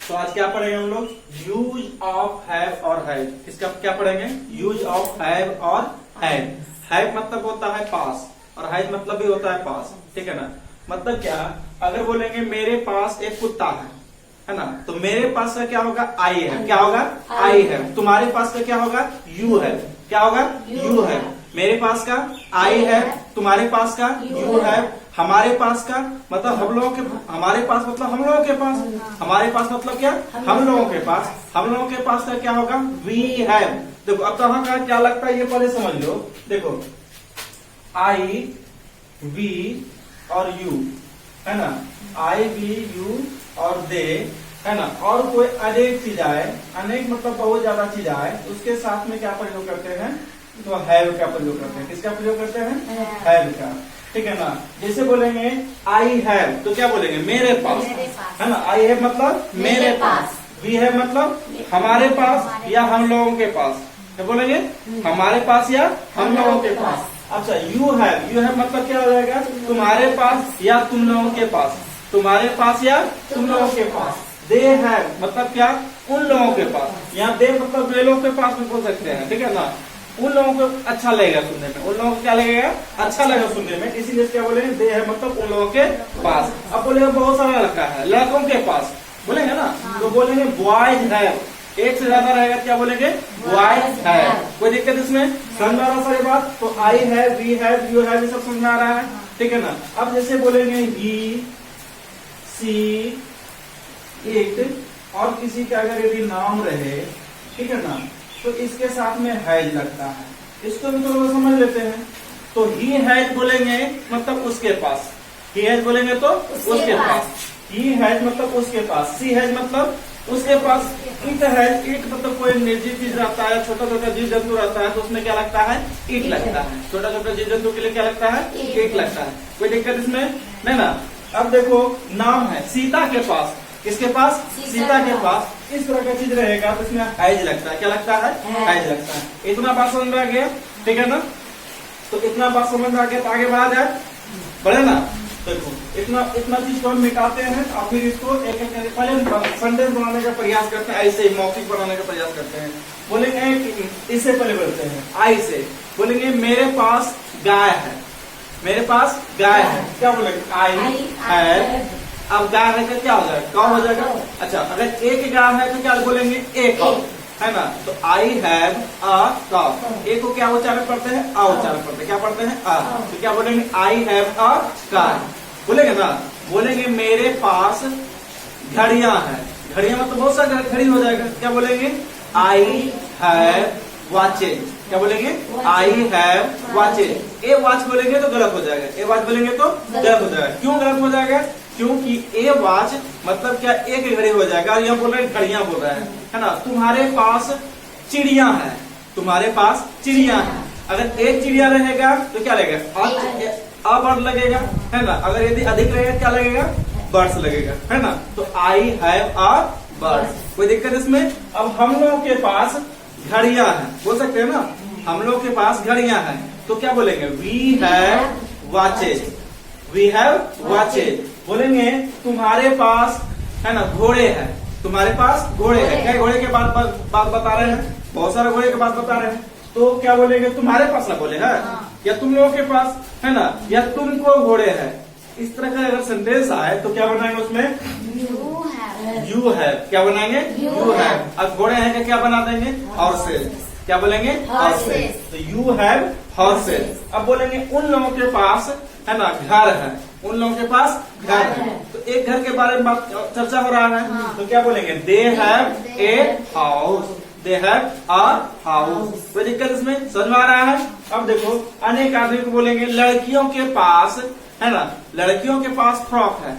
तो आज क्या पढ़ेंगे हम लोग? यूज ऑफ हैव और हैड। इसका क्या पढ़ेंगे? यूज ऑफ हैव और हैड। हैव मतलब होता है पास और हैड मतलब भी होता है पास, ठीक है ना। मतलब क्या, अगर बोलेंगे मेरे पास एक कुत्ता है ना, तो मेरे पास का क्या होगा? आई है। क्या होगा? आई है। तुम्हारे पास का क्या होगा? यू है। क्या होगा? यू है। मेरे पास का आई है, तुम्हारे पास का यू है, हमारे पास का मतलब हम लोगों के, हमारे पास मतलब हम लोगों के पास, हमारे पास मतलब क्या? हम लोगों के पास, हम लोगों के पास का क्या होगा? We have. देखो अब तरह का क्या लगता है ये पहले समझ लो। देखो आई वी और यू है ना, आई वी यू और दे है ना, और कोई अनेक चीज आए, अनेक मतलब बहुत ज्यादा चीज आए, उसके साथ में क्या प्रयोग करते हैं? तो हैव का प्रयोग करते हैं। किसका प्रयोग करते हैं? हैव का, ठीक है ना। जैसे बोलेंगे आई हैव तो क्या बोलेंगे? मेरे पास, है ना। आई हैव मतलब मेरे पास, वी हैव मतलब हमारे पास या हम लोगों के पास। क्या बोलेंगे? हमारे पास या हम लोगों के पास। अच्छा यू हैव मतलब क्या हो जाएगा? तुम्हारे पास या तुम लोगों के पास, तुम्हारे पास या तुम लोगों के पास। दे हैव मतलब क्या? उन लोगों के पास। यहाँ दे मतलब वे लोगों के पास में बोल सकते हैं, ठीक है ना। उन लोगों को अच्छा लगेगा सुनने में, उन लोगों को क्या लगेगा? अच्छा लगेगा सुनने में, इसीलिए क्या बोलेंगे? दे है मतलब उन लोगों के पास। अब बोलेंगे बहुत सारा लड़का है, लड़कों के पास बोलेंगे ना, तो बोलेंगे बॉयज हैव। एक से ज्यादा रहेगा क्या बोलेंगे? Boys have. कोई दिक्कत इसमें? समझ में आ रहा सारी बात? तो I have, we have, you have, ये सब समझ में आ रहा है, ठीक है ना। अब जैसे बोलेंगे ही, सी, इट और किसी का अगर यदि नाम रहे, ठीक है ना, तो इसके साथ में हैज लगता है। इसको भी थोड़ा समझ लेते हैं। तो ही हैज बोलेंगे मतलब उसके पास, ही हैज बोलेंगे तो उसके पास, ही हैज मतलब उसके पास, सी हैज मतलब उसके पास, इट हैज, इट मतलब कोई निर्जीव चीज रहता है, छोटा छोटा जीव जंतु रहता है, तो उसमें क्या लगता है? इट लगता है। छोटा छोटा जीव जंतु के लिए क्या लगता है? इट लगता है। कोई दिक्कत इसमें नहीं ना। अब देखो नाम है सीता के पास, किसके पास? सीता के पास। इस तरह का चीज रहेगा तो इसमें हैज लगता है। क्या लगता है? हैज लगता है। इतना बात समझ में आ गया, ठीक है ना। तो इतना बात समझ में आ गया तो आगे बढ़ा जाए, बढ़े ना। देखो इतना चीज को हम मिटाते हैं और फिर इसको एक एक पहले सेंटेंस बनाने का प्रयास करते हैं, ऐसे मौखिक बनाने का प्रयास करते हैं। बोलेंगे इससे पहले बोलते हैं आई से, बोलेंगे मेरे पास गाय है, मेरे पास गाय है। क्या बोलेंगे? I have. अब गाय है तो क्या हो जाएगा? काउ हो जाएगा। अच्छा अगर एक गाय है तो क्या बोलेंगे? एक काउ, है ना। तो आई हैव अ काउ। एक को क्या उच्चारण करते हैं? अ उच्चारण करते हैं। क्या पढ़ते हैं? अ। तो क्या बोलेंगे? आई हैव अ गाय बोलेंगे ना। बोलेंगे मेरे पास घड़ियां हैं, घड़ियां मतलब बहुत सारा घड़ी हो जाएगा। क्या बोलेंगे? I have watches. क्या बोलेंगे? I have watches. A watch बोलेंगे तो गलत हो जाएगा, ए वॉच बोलेंगे तो गलत हो जाएगा। क्यों गलत हो जाएगा? क्योंकि ए वॉच मतलब क्या? एक घड़ी हो जाएगा। और यहाँ बोल रहे हैं घड़ियां बोल रहे हैं, है ना। तुम्हारे पास चिड़िया है, तुम्हारे पास चिड़िया है। अगर एक चिड़िया रहेगा तो क्या लगेगा? अ बर्ड लगेगा, है ना। अगर यदि अधिक रहेगा क्या लगेगा? बर्ड्स लगेगा, है ना। तो आई हैव अ बर्ड्स। कोई दिक्कत इसमें? अब हम लोगों के पास घड़ियां हैं, बोल सकते हैं ना। हम लोग के पास घड़ियां हैं तो क्या बोलेंगे? We have watches, we have watches. बोलेंगे तुम्हारे पास, है ना, घोड़े हैं, तुम्हारे पास घोड़े हैं। क्या घोड़े के बात बता रहे हैं? बहुत सारे घोड़े के बात बता रहे हैं। तो क्या बोलेंगे? तुम्हारे पास ना बोले है, या तुम लोगों के पास, है ना, या तुमको घोड़े हैं। इस तरह का अगर सेंटेंस आए तो क्या बनाएंगे उसमें? You have. क्या बनाएंगे? You have. अब घोड़े हैं क्या बना देंगे? हॉर्सेस। क्या बोलेंगे? हॉर्सेस। तो यू हैव हॉर्सेस। अब बोलेंगे उन लोगों के पास, है ना, घर है, उन लोगों के पास घर है। तो एक घर के बारे में बात चर्चा हो रहा है, तो क्या बोलेंगे? They have a house, they have a house. कोई दिक्कत इसमें? समझ में आ रहा है? अब देखो अनेक आदमी को बोलेंगे लड़कियों के पास, है ना, लड़कियों के पास फ्रॉक है,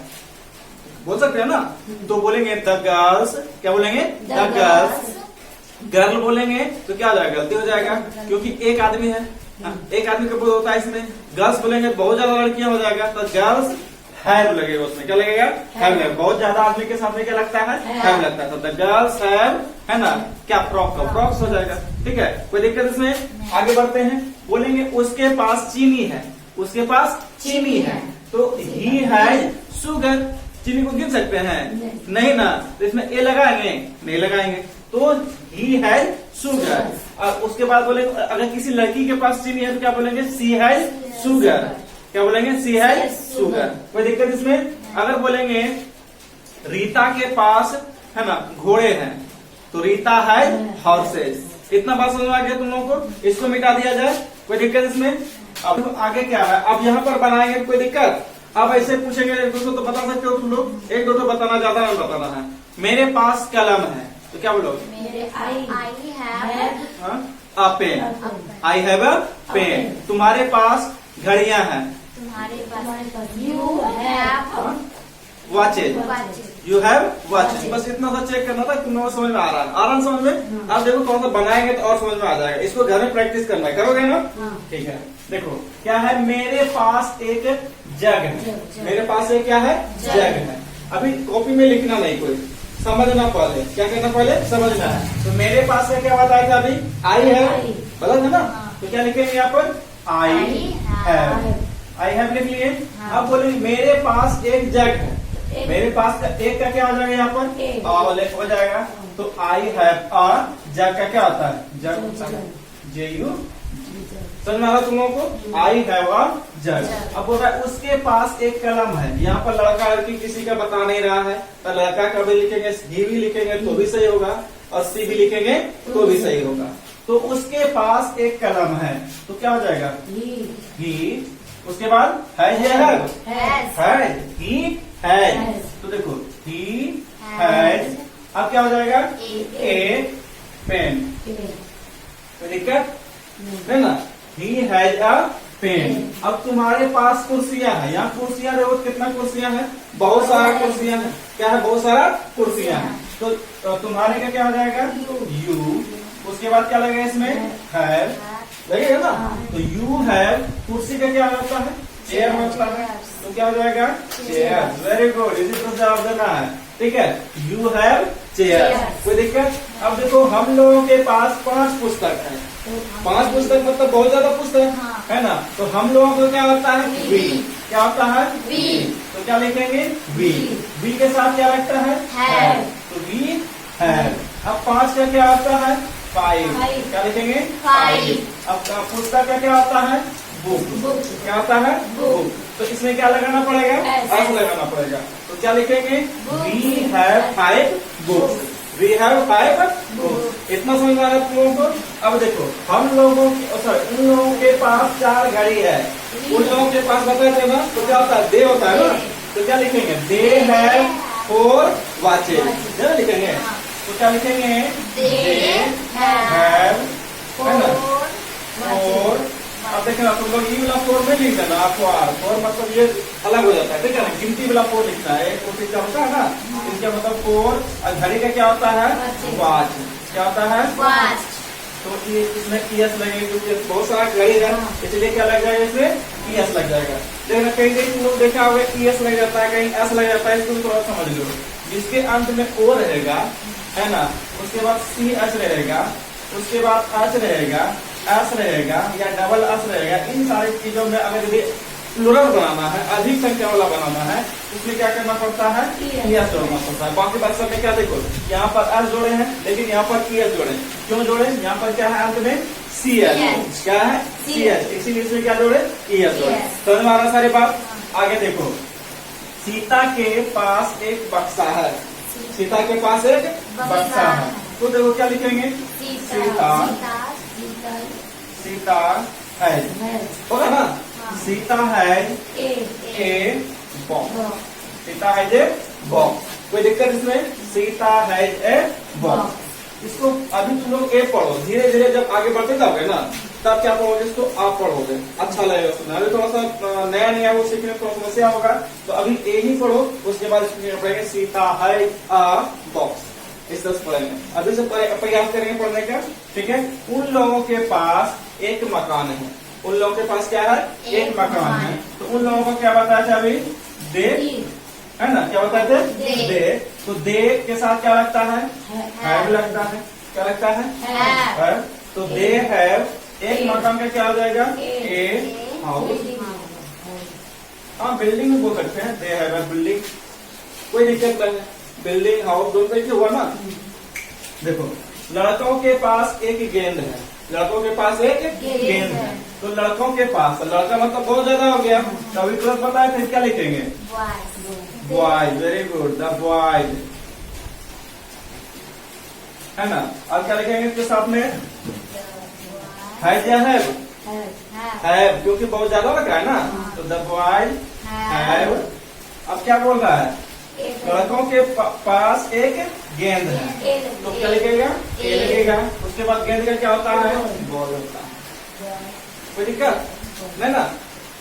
बोल सकते हैं ना। तो बोलेंगे द गर्ल्स। क्या बोलेंगे? The girls. गर्ल बोलेंगे तो क्या हो जाएगा? गलती हो जाएगा, क्योंकि एक आदमी है, एक आदमी का बोध होता है इसमें। गर्ल्स बोलेंगे बहुत ज्यादा लड़कियां हो जाएगा, तो गर्ल्स हैव लगेगा उसमें। क्या लगेगा? हैव लगेगा। बहुत ज्यादा आदमी के साथ में क्या लगता है? हैव लगता है। तो द गर्ल्स हैव, है ना, क्या फ्रॉक का फ्रॉक्स हो जाएगा, ठीक है। कोई दिक्कत इसमें? आगे बढ़ते हैं। बोलेंगे उसके पास चीनी है, उसके पास चीनी है। तो ही हैज शुगर, चीनी को गिन सकते हैं? नहीं ना। तो इसमें ए लगाएंगे? नहीं लगाएंगे। तो ही हैज शुगर। और उसके बाद बोलेंगे अगर किसी लड़की के पास चीनी है तो क्या बोलेंगे? सी हैज शुगर। क्या बोलेंगे? सी हैज शुगर। कोई दिक्कत इसमें? अगर बोलेंगे रीता के पास है ना घोड़े हैं तो रीता हैज हॉर्सेस। इतना बात समझ में आ गया तुम लोगों को? इसको मिटा दिया जाए, कोई दिक्कत इसमें? अब आगे क्या है? अब यहाँ पर बनाएंगे, कोई दिक्कत? अब ऐसे पूछेंगे एक दूसरे तो बता सकते हो तुम लोग, एक दो तो बताना, ज्यादा नहीं बताना है। मेरे पास कलम है तो क्या बोलोगे? A pen. I have a pen. तुम्हारे पास घड़ियां हैं। वॉचेज। You have watches. बस इतना सा चेक करना था, तुम लोगों को समझ में आ रहा है? आ रहा है समझ में? आप देखो कौन सा बनाएंगे तो और समझ में आ जाएगा। इसको घर में प्रैक्टिस करना है, करोगे ना? ठीक है। देखो क्या है, मेरे पास एक जग है। मेरे पास एक क्या है? जग है। अभी कॉपी में लिखना नहीं, कोई समझना पहले। क्या करना? पहले समझना है। तो मेरे पास से क्या बताया था अभी? आई है, गलत है ना? तो क्या लिखेंगे यहाँ पर? I have. आई हैव लिख लिए। अब बोलेंगे मेरे पास एक जग है। मेरे पास एक का क्या हो जाएगा यहाँ पर? हो जाएगा। तो आई हैव अ जग का क्या होता है? जग। जे यू। समझ में आ रहा तुम लोगों को? आई हैव अ जग। अब बोल रहा है उसके पास एक कलम है। यहाँ पर लड़का लड़की किसी का बता नहीं रहा है, तो लड़का का भी लिखेंगे, ही भी लिखेंगे तो भी सही होगा, और सी भी लिखेंगे तो भी सही होगा। तो उसके पास एक कलम है तो क्या हो जाएगा? ही। उसके बाद हैज या हैव? हैज। He has. तो देखो ही हैज। अब क्या हो जाएगा? A pen. कोई दिक्कत है ना? He has a pen. अब तुम्हारे पास कुर्सियां हैं। यहाँ कुर्सियां देखो, कितना कुर्सियां हैं? बहुत सारा कुर्सियां हैं। क्या है? बहुत सारा कुर्सियां हैं। तो तुम्हारे का क्या हो जाएगा? यू। उसके बाद क्या लगेगा इसमें? हैव लगेगा ना? तो यू हैव। कुर्सी का क्या होता है? चेयर होता है। तो क्या हो जाएगा? चेयर। वेरी गुड, इसी तरह से आप देना है। ठीक है, यू हैव चेयर। कोई दिक्कत? अब देखो हम लोगों के पास 5 पुस्तक है। 5 पुस्तक मतलब बहुत ज्यादा पुस्तक है ना? तो हम लोगों को क्या होता है? वी। क्या होता है? वी। तो क्या लिखेंगे? वी। वी के साथ क्या लगता है? हैव। तो वी हैव। अब 5 का क्या होता है? 5। क्या लिखेंगे? 5। अब पुस्तक का क्या होता है? बुक। क्या होता है? बुक। तो इसमें क्या लगाना पड़ेगा? एस लगाना पड़ेगा। तो क्या लिखेंगे? We have 5 books. We have 5 books. इतना समझ आ रहा है तुम लोगों को? अब देखो हम लोगों की उन लोगों के पास 4 घड़ी है। उन लोगों के पास बताए थे ना, तो क्या होता है? दे होता है ना? तो क्या लिखेंगे? They have 4 watches. लिखेंगे तो क्या लिखेंगे? They have 4। अब देखें ना तुम लोग ई वाला 4 में लिख देना। आपको 4 मतलब ये अलग हो जाता है, ठीक है ना? गिनती वाला 4 लिखना है। एक कोशिश क्या होता है ना, इसका मतलब 4। और घड़ी का क्या होता है? वॉच। क्या होता है? वॉच। तो ये इसमें ईएस लगेगा क्योंकि बहुत सारा घड़ी है, इसलिए क्या लग जाएगा? इसमें ईएस लग जाएगा। लेकिन कहीं कहीं तुम लोग देखा होगा ईएस लग जाता है, कहीं एस लग जाता है। इसको थोड़ा समझ लो। जिसके अंत में ओ रहेगा है ना, उसके बाद सी एच रहेगा, उसके बाद एच रहेगा, एस रहेगा या डबल एस रहेगा। इन सारी चीजों में अगर यदि प्लुरल बनाना है, अधिक संख्या वाला बनाना है, उसमें क्या करना पड़ता है? ईएस जोड़ना पड़ता है। बाकी बात सब में क्या देखो, यहाँ पर एस जोड़े हैं लेकिन यहाँ पर ईएस जोड़े। क्यों जोड़े? यहाँ पर क्या है? अंत में सी एच। क्या है? C H. इसीलिए इसमें क्या जोड़े? ईएस जोड़े। समझ में आ रहा सारी बात? आगे देखो, सीता के पास एक बक्सा है। सीता के पास एक बक्सा है। तो देखो क्या लिखेंगे? सीता है, होगा ना? सीता है ए बॉक्स। सीता है ए बॉक्स। कोई दिक्कत इसमें? सीता है ए बॉक्स। इसको अभी तुम लोग ए पढ़ो, धीरे धीरे जब आगे बढ़ते जाओगे ना तब क्या पढ़ोगे? इसको आप पढ़ोगे, अच्छा लगेगा सुनना। अभी थोड़ा सा नया नया वो सीखने में थोड़ा समस्या होगा, तो अभी ए ही पढ़ो। उसके बाद इसको पढ़ेंगे सीता है अ बॉक्स। इस तरह से पढ़ेंगे। अभी से प्रयास करेंगे पढ़ने का, ठीक है? उन लोगों के पास एक मकान है। उन लोगों के पास क्या है? एक मकान है। तो उन लोगों को क्या बताया था अभी? दे है ना? क्या बताए थे? दे। तो दे के साथ क्या लगता है? हैव लगता है। क्या लगता है? हैव। तो दे हैव। एक मकान का क्या हो जाएगा? A house. हाँ बिल्डिंग में बोल सकते हैं, दे हैव अ बिल्डिंग। कोई दिक्कत नहीं है। बिल्डिंग हाउस दोनों एक ही हुआ ना। देखो लड़कों के पास एक गेंद है, लड़कों के पास एक गेंद है, तो लड़कों के पास, लड़का मतलब बहुत ज्यादा हो गया, तो अभी तुरंत पता है, फिर क्या लिखेंगे? Boys. Very good, the boys, है ना। अब क्या लिखेंगे इसके साथ में? है या हैव, क्योंकि बहुत ज्यादा लग रहा है ना, तो द बॉयज हैव। अब क्या बोल रहा है? लड़कों के पास एक गेंद है, तो क्या लिखेगा? ए लिखेगा। उसके बाद गेंद का क्या होता है? बॉल होता है। कोई दिक्कत नहीं ना।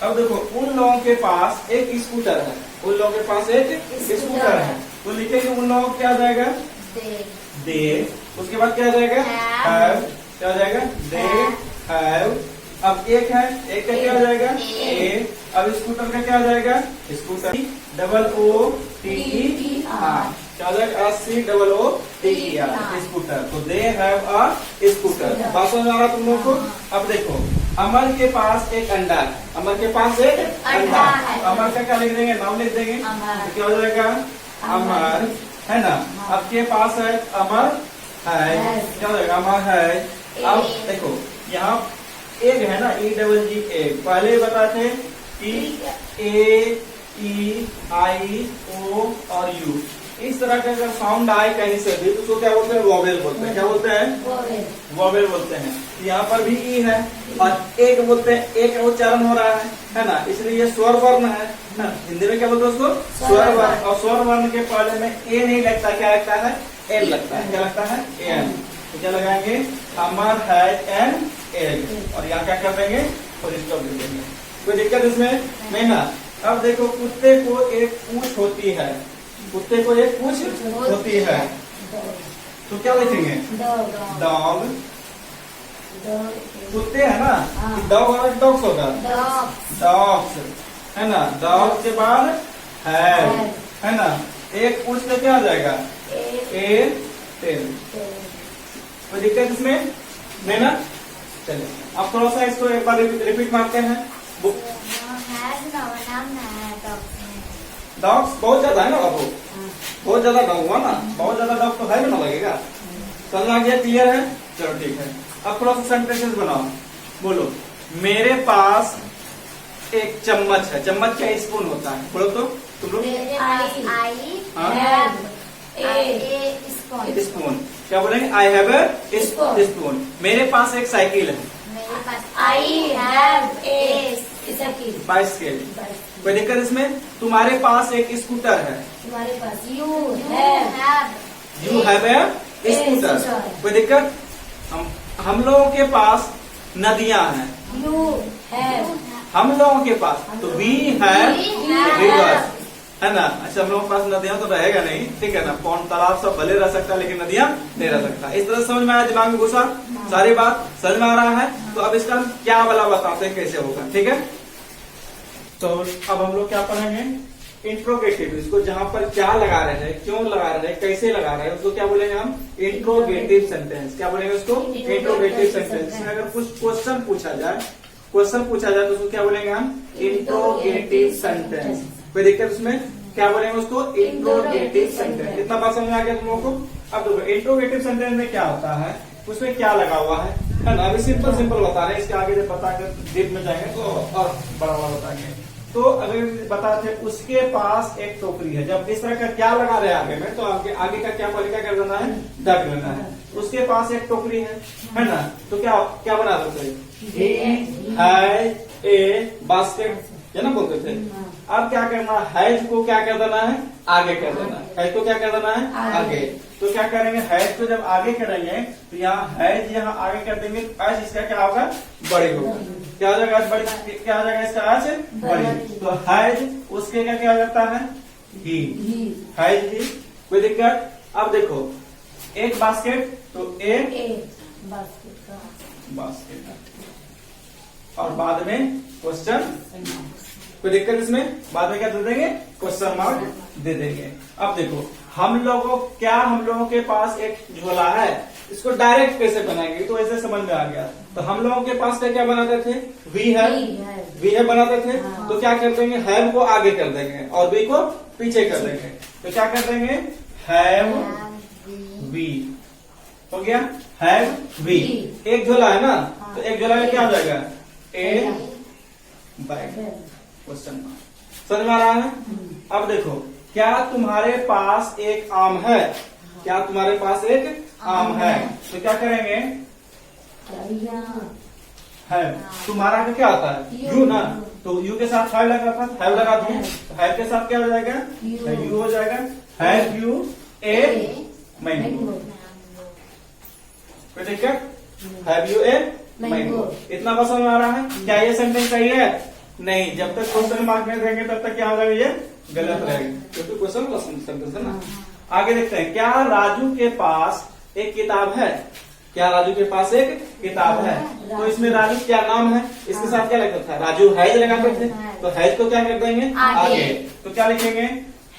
अब देखो उन लोगों के पास एक स्कूटर है, उन लोगों के पास एक स्कूटर है, तो लिखेंगे उन लोगों को क्या आ जाएगा? दे। उसके बाद क्या आ जाएगा? हैव। क्या आ जाएगा? They have. अब एक है, एक का क्या आ जाएगा? ए। अब स्कूटर का क्या आ जाएगा? Scooter, double O T E R, क्या आ जाएगा? SCOOTER, scooter. तो दे हैव अ स्कूटर। बात समझ आ रहा तुम लोग को? अब देखो अमर के पास एक अंडा है, अमर के पास एक अंडा है, अमर का क्या लिख देंगे? नाम लिख देंगे, तो क्या हो जाएगा? अमर, है ना। अब के पास है अमर है, क्या हो जाएगा? अमर है। अब देखो यहाँ एग है ना, EGG एग, पहले बताते कि AEIO और U इस तरह का अगर साउंड आए कहीं से भी तो उसको क्या बोलते हैं? वॉवेल बोलते हैं। क्या बोलते हैं? वॉवेल बोलते हैं। यहाँ पर भी ई है और एक बोलते हैं, एक उच्चारण हो रहा है ना, इसलिए ये स्वर वर्ण है ना। हिंदी में क्या बोलते हैं उसको? स्वर वर्ण। और स्वर वर्ण के पहले में ए नहीं लगता, क्या लगता है? एल लगता है। क्या लगता है? एन। तो क्या लगाएंगे? अमर है एन एल, और यहाँ क्या कर देंगे? फुल स्टॉप दे देंगे। कोई दिक्कत इसमें नहीं ना। अब देखो कुत्ते को एक पूंछ होती है, कुत्ते को एक पूंछ होती है, तो क्या लिखेंगे? डॉग। कुत्ते है ना, डॉग और डॉग्स होगा, डॉग्स, है ना। डॉग के बाद है ना, एक पूंछ से क्या आ जाएगा? ए टेल। कोई दिक्कत इसमें नहीं ना। चलिए अब थोड़ा सा इसको एक बार रिपीट मारते हैं। डॉग्स बहुत ज्यादा है ना बाबू, बहुत ज्यादा डॉग हुआ ना, बहुत ज्यादा डॉग तो है भी ना लगेगा। समझ आ गया? क्लियर है? चलो ठीक है। अब थोड़ा सा सेंटेंसेस बनाओ। बोलो मेरे पास एक चम्मच है। चम्मच क्या स्पून होता है? बोलो तो तुम लोग। स्पून। क्या बोलेंगे? I have a spoon. मेरे पास एक साइकिल है। I have a cycle. Bicycle. कोई दिक्कत इसमें? तुम्हारे पास एक स्कूटर है। तुम्हारे पास यू हैव ए स्कूटर। कोई दिक्कत? हम लोगों के पास नदियां हैं। You have. हम लोगों के पास, तो वी हैव रिवर्स, है ना। अच्छा हम लोगों के पास नदियां तो रहेगा नहीं, ठीक है ना। पौंड तालाब सब भले रह सकता है लेकिन नदियां नहीं रह सकता। इस तरह समझ में आया? दिमाग में घुसा? सारी बात समझ में आ रहा है? तो अब इसका क्या वाला बताते हैं कैसे होगा, ठीक है। तो अब हम लोग क्या पढ़ेंगे? इंट्रोगेटिव। इसको जहां पर क्या लगा रहे हैं, क्यों लगा रहे हैं, कैसे लगा रहे हैं, उसको क्या बोलेंगे हम? Interrogative sentence. क्या बोलेंगे उसको? Interrogative sentence. अगर कुछ क्वेश्चन पूछा जाए तो उसको क्या बोलेंगे हम? Interrogative sentence. कोई दिक्कत उसमें? क्या बोलेंगे उसको? Interrogative sentence. इतना बात समझ में आ गया तुम लोगों को? अब देखो इंट्रोगेटिव सेंटेंस में क्या होता है, उसमें क्या लगा हुआ है ना। अभी सिंपल बता रहे हैं, इसके आगे जब बताकर डीप में जाएंगे तो और बड़ा बताएंगे। तो अगर बताते उसके पास एक टोकरी है, जब इस तरह का क्या लगा रहे हैं आगे में, तो आगे का क्या पहले क्या कर देना है? ढक लेना है। उसके पास एक टोकरी है ना, तो क्या बना देते हैं? ही हैज ए बास्केट, है ना बोलते थे। अब क्या करना है? को क्या कर देना है? आगे कर देना है। तो क्या कर देना है? आगे। तो क्या करेंगे? हैज को जब आगे करेंगे तो यहाँ हैज यहाँ आगे कर देंगे, आज इसका क्या होगा? बड़ी होगा। क्या हो जाएगा? बड़ी। क्या हो जाएगा इसका? आज बड़ी। तो हैज उसके क्या करता है? ही। Has he. कोई दिक्कत? अब देखो एक बास्केट, तो एक बास्केट और बाद में क्वेश्चन। कोई दिक्कत इसमें? बाद में क्या दे देंगे? क्वेश्चन मार्क दे देंगे। अब देखो हम लोगों के पास एक झोला है, इसको डायरेक्ट कैसे बनाएंगे? तो ऐसे समझ में आ गया। तो हम लोगों के पास क्या बनाते थे? वी हैव बनाते थे। तो क्या कर देंगे? हैव को आगे कर देंगे और वी को पीछे कर देंगे। तो क्या कर देंगे, हैव वी, हो गया हैव वी। एक झोला है ना, तो एक झोला में क्या हो जाएगा, ए बैग, क्वेश्चन मार्क। समझ में आ रहा है। अब देखो, क्या तुम्हारे पास एक आम है, क्या तुम्हारे पास एक आम है, तो क्या करेंगे, है, तुम्हारा का क्या आता है, यू ना, तो यू के साथ हैव लगा था, हैव लगा दिए, तो हैव के साथ क्या हो जाएगा, यू हो जाएगा, हैव यू ए मैंगो। कोई दिक्कत, हैव यू ए मैंगो। इतना बस समझ में आ रहा है। क्या ये सेंटेंस सही है, नहीं, जब तक क्वेश्चन मार्क नहीं देंगे तब तक क्या हो जाएगा, ये गलत रहेगा, क्योंकि क्वेश्चन प्लस सेंटेंस है ना। आगे देखते हैं, क्या राजू के पास एक किताब है, क्या राजू के पास एक किताब है, तो इसमें राजू क्या नाम है, इसके साथ क्या लगता था, राजू हैज लगाते थे, तो हैज को क्या कर देंगे आगे, तो क्या लिखेंगे,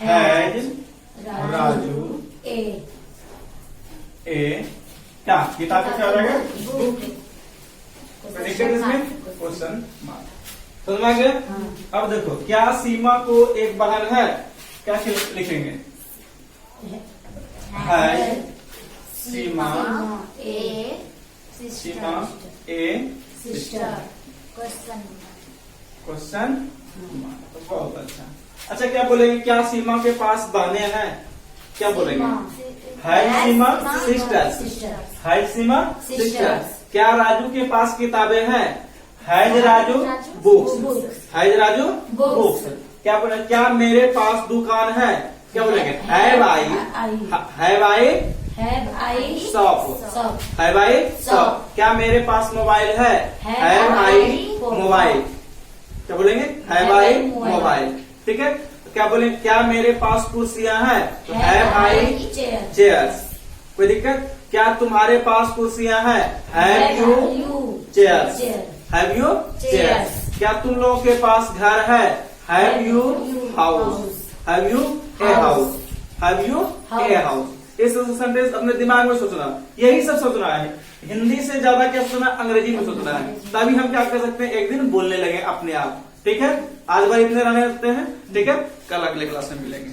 हैज राजू ए क्या, किताब का क्या हो जाएगा, बुक। इसमें क्वेश्चन मार्क। समझ में आ गया। अब देखो, क्या सीमा को एक बहन है, क्या लिखेंगे, है सीमा ए सिस्टर, क्वेश्चन मार्क। तो बहुत अच्छा। अच्छा, क्या बोलेंगे, क्या सीमा के पास बहनें हैं, क्या बोलेंगे, है सीमा सिस्टर्स, है सीमा सिस्टर्स। क्या राजू के पास किताबें हैं, has Raju books, has Raju books. क्या बोले, क्या मेरे पास दुकान है, क्या बोलेंगे, have I shop, have I shop. क्या मेरे पास मोबाइल है, हैव आई मोबाइल, क्या बोलेंगे, हैव आई मोबाइल। ठीक है। क्या बोलेंगे, क्या मेरे पास कुर्सियां हैं, तो हैव आई चेयर्स। कोई दिक्कत, क्या तुम्हारे पास कुर्सियां हैं, have you chairs, have you chairs. क्या तुम लोगों के पास घर है, have you house, have U a house, have U a house. इस सेंटेंस अपने दिमाग में सोचना, यही सब सोचना है, हिंदी से ज्यादा क्या सोचना, अंग्रेजी में सोचना है, तभी हम क्या कर सकते हैं, एक दिन बोलने लगे अपने आप। ठीक है, आज बार इतने रहने रखते हैं। ठीक है, कल अगले क्लास में मिलेंगे।